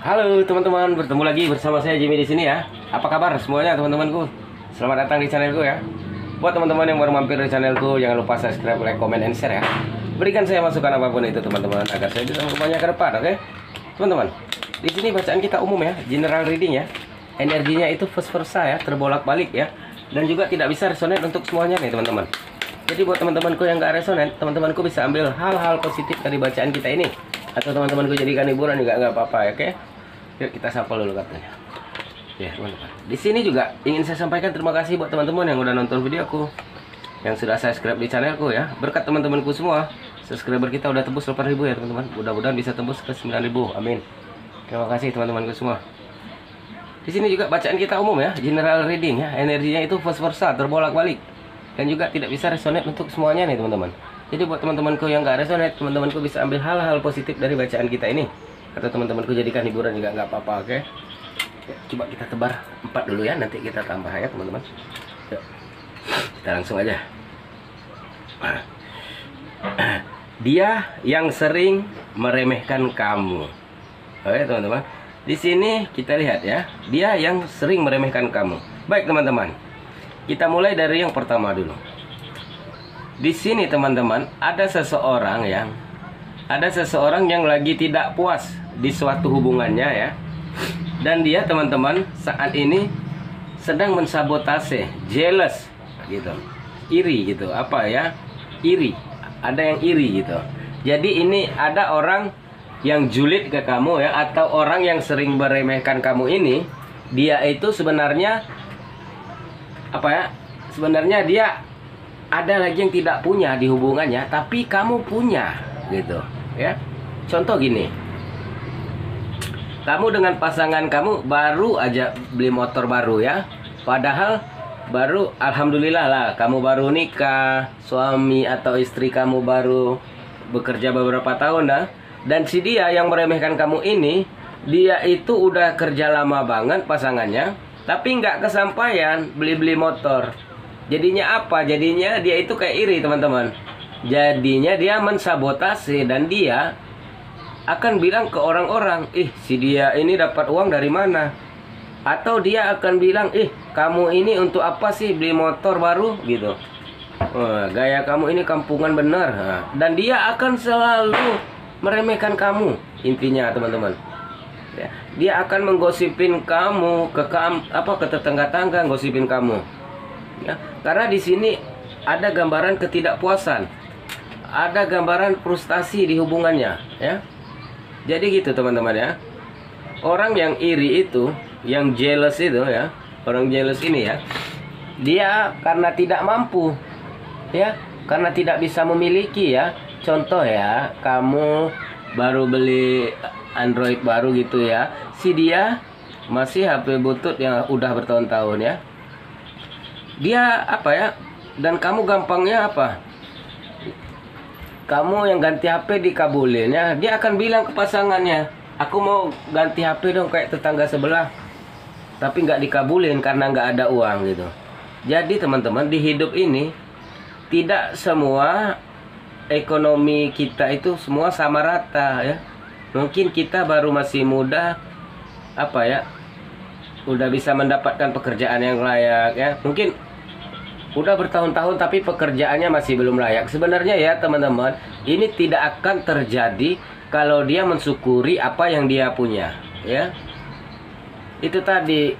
Halo teman-teman, bertemu lagi bersama saya Jimmy di sini ya. Apa kabar semuanya teman-temanku? Selamat datang di channelku ya. Buat teman-teman yang baru mampir di channelku, jangan lupa subscribe, like, comment, and share ya. Berikan saya masukan apapun itu teman-teman agar saya bisa berbanyak ke depan, oke? Teman-teman, di sini bacaan kita umum ya, general reading ya. Energinya itu vice versa ya, terbolak-balik ya. Dan juga tidak bisa resonate untuk semuanya nih teman-teman. Jadi buat teman-temanku yang gak resonate, teman-temanku bisa ambil hal-hal positif dari bacaan kita ini. Atau teman-temanku jadikan hiburan juga nggak apa-apa ya, oke? Yuk kita sapa dulu katanya. Ya teman-teman, di sini juga ingin saya sampaikan terima kasih buat teman-teman yang udah nonton videoku, yang sudah subscribe di channelku ya. Berkat teman-temanku semua, subscriber kita udah tembus 8.000 ya teman-teman. Mudah-mudahan bisa tembus ke 9.000, amin. Terima kasih teman-temanku semua. Di sini juga bacaan kita umum ya, general reading ya. Energinya itu vice versa, terbolak-balik, dan juga tidak bisa resonate untuk semuanya nih teman-teman. Jadi buat teman-temanku yang gak resonate, teman-temanku bisa ambil hal-hal positif dari bacaan kita ini. Atau teman-temanku jadikan hiburan juga nggak apa-apa, oke? Ya, coba kita tebar 4 dulu ya, nanti kita tambah ya teman-teman. Kita langsung aja. Dia yang sering meremehkan kamu. Oke teman-teman, di sini kita lihat ya, dia yang sering meremehkan kamu. Baik teman-teman, kita mulai dari yang pertama dulu. Di sini teman-teman, ada seseorang yang lagi tidak puas di suatu hubungannya ya. Dan dia teman-teman saat ini sedang mensabotase, jealous gitu, iri gitu, apa ya, iri, ada yang iri gitu. Jadi ini ada orang yang julid ke kamu ya, atau orang yang sering meremehkan kamu ini. Dia itu sebenarnya apa ya, sebenarnya dia ada lagi yang tidak punya di hubungannya, tapi kamu punya gitu ya. Contoh gini, kamu dengan pasangan kamu baru aja beli motor baru ya, padahal baru, alhamdulillah lah, kamu baru nikah, suami atau istri kamu baru bekerja beberapa tahun dah. Dan si dia yang meremehkan kamu ini, dia itu udah kerja lama banget pasangannya, tapi nggak kesampaian beli-beli motor. Jadinya apa? Jadinya dia itu kayak iri teman-teman. Jadinya dia mensabotase, dan dia akan bilang ke orang-orang, si dia ini dapat uang dari mana? Atau dia akan bilang, kamu ini untuk apa sih beli motor baru gitu. Gaya kamu ini kampungan bener. Dan dia akan selalu meremehkan kamu, intinya teman-teman ya. Dia akan menggosipin kamu ke tetangga-tangga, gosipin kamu ya. Karena di sini ada gambaran ketidakpuasan, ada gambaran frustasi di hubungannya ya. Jadi gitu teman-teman ya. Orang yang iri itu, yang jealous itu ya, orang jealous ini ya, dia karena tidak mampu ya, karena tidak bisa memiliki ya. Contoh ya, kamu baru beli Android baru gitu ya, si dia masih HP butut yang udah bertahun-tahun ya. Dia apa ya, dan kamu gampangnya apa, kamu yang ganti HP dikabulin ya, dia akan bilang ke pasangannya, aku mau ganti HP dong kayak tetangga sebelah, tapi nggak dikabulin karena nggak ada uang gitu. Jadi teman-teman, di hidup ini tidak semua ekonomi kita itu semua sama rata ya. Mungkin kita baru masih muda, apa ya, udah bisa mendapatkan pekerjaan yang layak ya. Mungkin udah bertahun-tahun tapi pekerjaannya masih belum layak. Sebenarnya ya teman-teman, ini tidak akan terjadi kalau dia mensyukuri apa yang dia punya ya. Itu tadi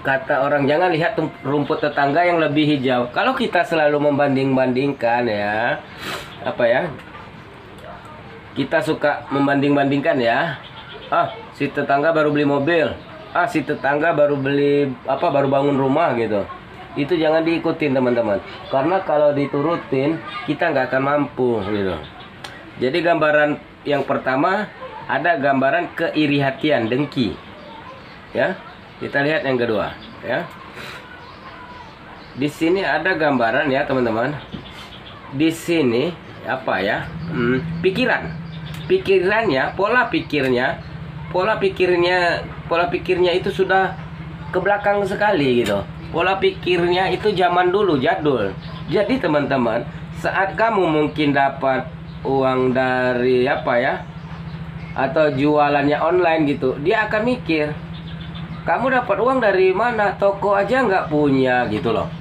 kata orang, jangan lihat rumput tetangga yang lebih hijau. Kalau kita selalu membanding-bandingkan ya, apa ya, kita suka membanding-bandingkan ya. Si tetangga baru beli mobil, si tetangga baru beli baru bangun rumah gitu. Itu jangan diikutin teman-teman, karena kalau diturutin kita nggak akan mampu gitu. Jadi gambaran yang pertama ada gambaran keiri hatian, dengki ya. Kita lihat yang kedua ya. Di sini ada gambaran ya teman-teman. Di sini apa ya? Pikirannya, pola pikirnya itu sudah ke belakang sekali gitu. Pola pikirnya itu zaman dulu, jadul. Jadi teman-teman, saat kamu mungkin dapat uang dari apa ya, atau jualannya online gitu, dia akan mikir, kamu dapat uang dari mana? Toko aja nggak punya gitu loh.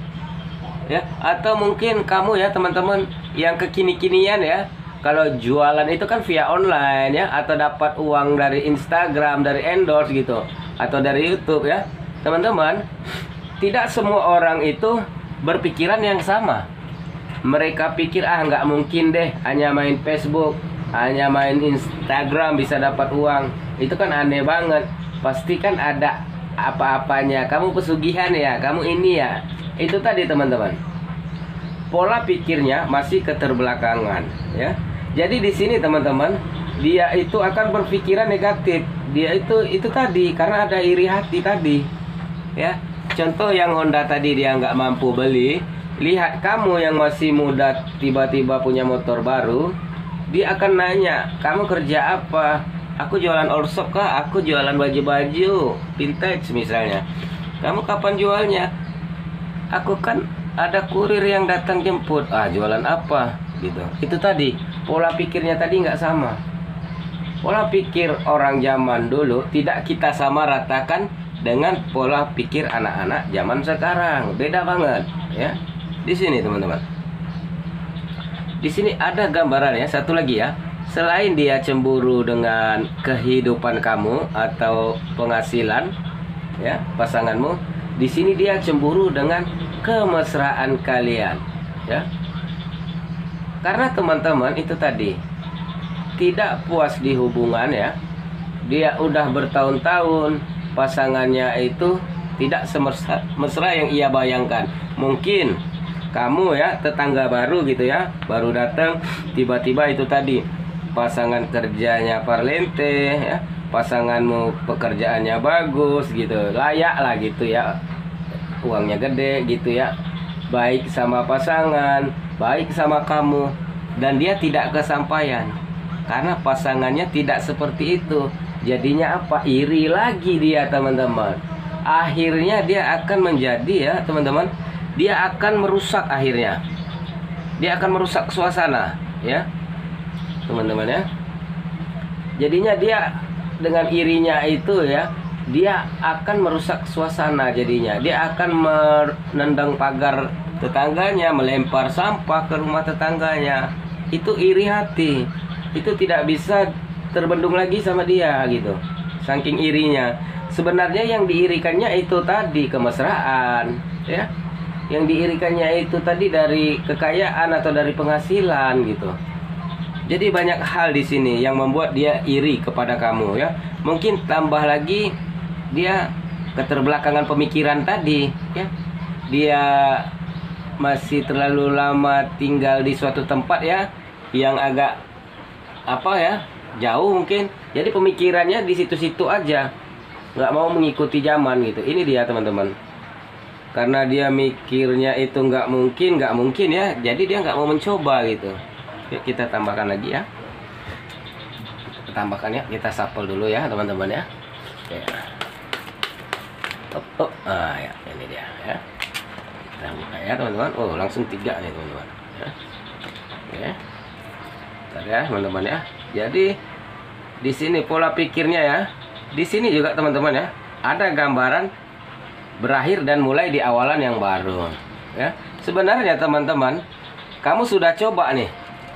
Ya, atau mungkin kamu ya teman-teman yang kekini-kinian ya, kalau jualan itu kan via online ya, atau dapat uang dari Instagram, dari endorse gitu, atau dari YouTube ya. Teman-teman, tidak semua orang itu berpikiran yang sama. Mereka pikir, nggak mungkin deh, hanya main Facebook, hanya main Instagram bisa dapat uang. Itu kan aneh banget. Pasti kan ada apa-apanya. Kamu pesugihan ya, kamu ini ya. Itu tadi teman-teman. Pola pikirnya masih keterbelakangan ya. Jadi di sini teman-teman, dia itu akan berpikiran negatif. Dia itu tadi karena ada iri hati tadi. Ya. Contoh yang Honda tadi dia nggak mampu beli, lihat kamu yang masih muda tiba-tiba punya motor baru, dia akan nanya, "Kamu kerja apa?" "Aku jualan all shop kah? Aku jualan baju-baju vintage misalnya." "Kamu kapan jualnya?" "Aku kan ada kurir yang datang jemput." "Jualan apa?" Gitu. Itu tadi pola pikirnya tadi nggak sama. Pola pikir orang zaman dulu tidak kita sama ratakan dengan pola pikir anak-anak zaman sekarang. Beda banget ya. Di sini teman-teman. Di sini ada gambaran ya, satu lagi ya. Selain dia cemburu dengan kehidupan kamu atau penghasilan ya, pasanganmu, di sini dia cemburu dengan kemesraan kalian ya. Karena teman-teman itu tadi tidak puas di hubungan ya. Dia udah bertahun-tahun pasangannya itu tidak semesra yang ia bayangkan. Mungkin kamu ya tetangga baru gitu ya, baru datang, tiba-tiba itu tadi pasangan kerjanya parlente ya, pasanganmu pekerjaannya bagus gitu, layak lah gitu ya, uangnya gede gitu ya, baik sama pasangan, baik sama kamu, dan dia tidak kesampaian karena pasangannya tidak seperti itu. Jadinya apa? Iri lagi dia teman-teman. Akhirnya dia akan menjadi ya teman-teman, dia akan merusak akhirnya. Dia akan merusak suasana ya teman-teman ya. Jadinya dia dengan irinya itu ya, dia akan merusak suasana jadinya. Dia akan menendang pagar tetangganya, melempar sampah ke rumah tetangganya. Itu iri hati. Itu tidak bisa terbendung lagi sama dia gitu. Saking irinya. Sebenarnya yang diirikannya itu tadi kemesraan ya. Yang diirikannya itu tadi dari kekayaan atau dari penghasilan gitu. Jadi banyak hal di sini yang membuat dia iri kepada kamu ya. Mungkin tambah lagi dia keterbelakangan pemikiran tadi ya. Dia masih terlalu lama tinggal di suatu tempat ya, yang agak apa ya, jauh mungkin. Jadi pemikirannya di situ-situ aja, nggak mau mengikuti zaman gitu. Ini dia teman-teman. Karena dia mikirnya itu nggak mungkin ya, jadi dia nggak mau mencoba gitu. Yuk kita tambahkan lagi ya. Kita tambahkan ya, kita shuffle dulu ya teman-teman ya. Oke. Ya ini dia ya. Kita buka ya teman-teman. Oh langsung 3 nih teman-teman ya. Oke. Bentar ya teman-teman ya. Jadi di sini pola pikirnya ya. Di sini juga teman-teman ya, ada gambaran berakhir dan mulai di awalan yang baru ya. Sebenarnya teman-teman, kamu sudah coba nih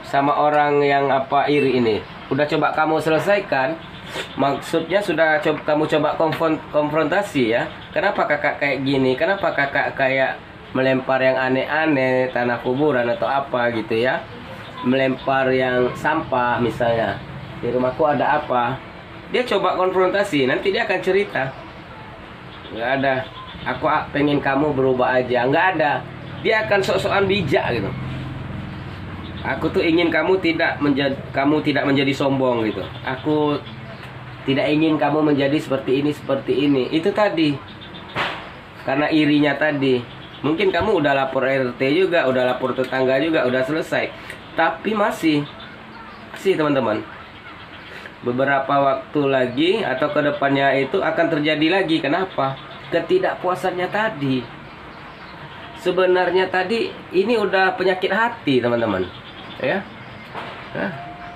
sama orang yang apa iri ini, udah coba kamu selesaikan. Maksudnya sudah kamu coba konfrontasi ya. Kenapa kakak kayak gini? Kenapa kakak kayak melempar yang aneh-aneh, tanah kuburan atau apa gitu ya, melempar yang sampah misalnya, di rumahku ada apa. Dia coba konfrontasi, nanti dia akan cerita. Nggak ada, aku pengen kamu berubah aja. Nggak ada, dia akan sok-sokan bijak gitu. Aku tuh ingin kamu tidak menjadi sombong gitu. Aku tidak ingin kamu menjadi seperti ini. Itu tadi. Karena irinya tadi. Mungkin kamu udah lapor RT juga, udah lapor tetangga juga, udah selesai. Tapi masih teman-teman, beberapa waktu lagi atau kedepannya itu akan terjadi lagi. Kenapa? Ketidakpuasannya tadi. Sebenarnya tadi ini udah penyakit hati teman-teman ya.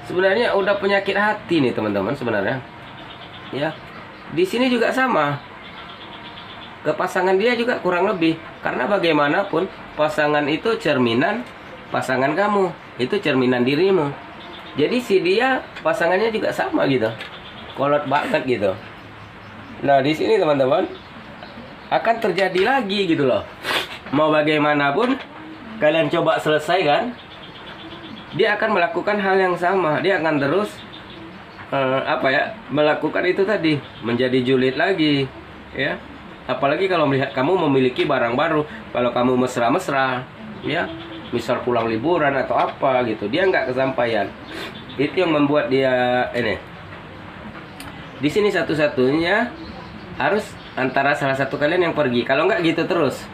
sebenarnya udah penyakit hati nih teman-teman sebenarnya. Ya, di sini juga sama. Ke pasangan dia juga kurang lebih, karena bagaimanapun pasangan itu cerminan pasangan kamu, itu cerminan dirimu. Jadi si dia pasangannya juga sama gitu, kolot banget gitu. Nah di sini teman-teman akan terjadi lagi gitu loh. Mau bagaimanapun kalian coba selesaikan, dia akan melakukan hal yang sama. Dia akan terus melakukan itu tadi, menjadi julid lagi, ya. Apalagi kalau melihat kamu memiliki barang baru, kalau kamu mesra-mesra, ya, misal pulang liburan atau apa gitu, dia nggak kesampaian. Itu yang membuat dia ini. Di sini satu-satunya harus antara salah satu kalian yang pergi. Kalau nggak gitu terus.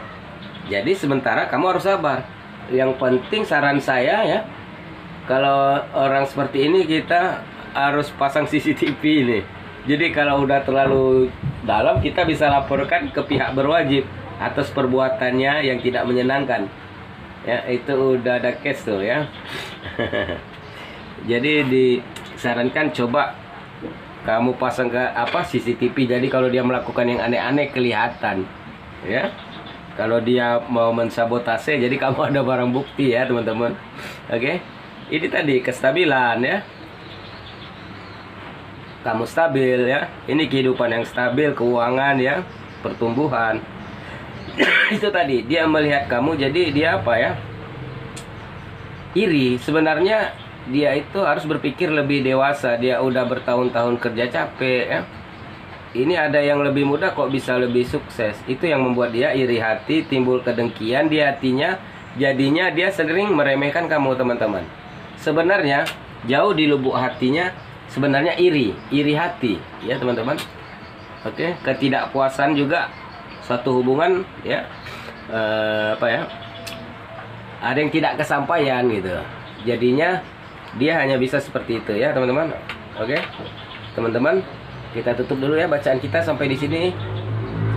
Jadi sementara kamu harus sabar. Yang penting saran saya ya, kalau orang seperti ini kita harus pasang CCTV ini. Jadi kalau udah terlalu dalam, kita bisa laporkan ke pihak berwajib atas perbuatannya yang tidak menyenangkan. Ya, itu udah ada case tuh ya. Jadi disarankan coba kamu pasang ke CCTV. Jadi kalau dia melakukan yang aneh-aneh kelihatan. Ya. Kalau dia mau mensabotase, jadi kamu ada barang bukti ya, teman-teman. Oke. Ini tadi kestabilan ya. Kamu stabil ya, ini kehidupan yang stabil, keuangan ya, pertumbuhan. Itu tadi, dia melihat kamu, jadi dia apa ya, iri. Sebenarnya dia itu harus berpikir lebih dewasa. Dia udah bertahun-tahun kerja capek ya, ini ada yang lebih muda kok bisa lebih sukses. Itu yang membuat dia iri hati, timbul kedengkian di hatinya. Jadinya dia sering meremehkan kamu teman-teman. Sebenarnya jauh di lubuk hatinya sebenarnya iri hati ya teman-teman. Oke, ketidakpuasan juga suatu hubungan ya, ada yang tidak kesampaian gitu. Jadinya dia hanya bisa seperti itu ya teman-teman. Oke, teman-teman, kita tutup dulu ya bacaan kita sampai di sini.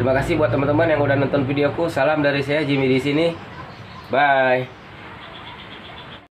Terima kasih buat teman-teman yang udah nonton videoku. Salam dari saya Jimmy di sini. Bye.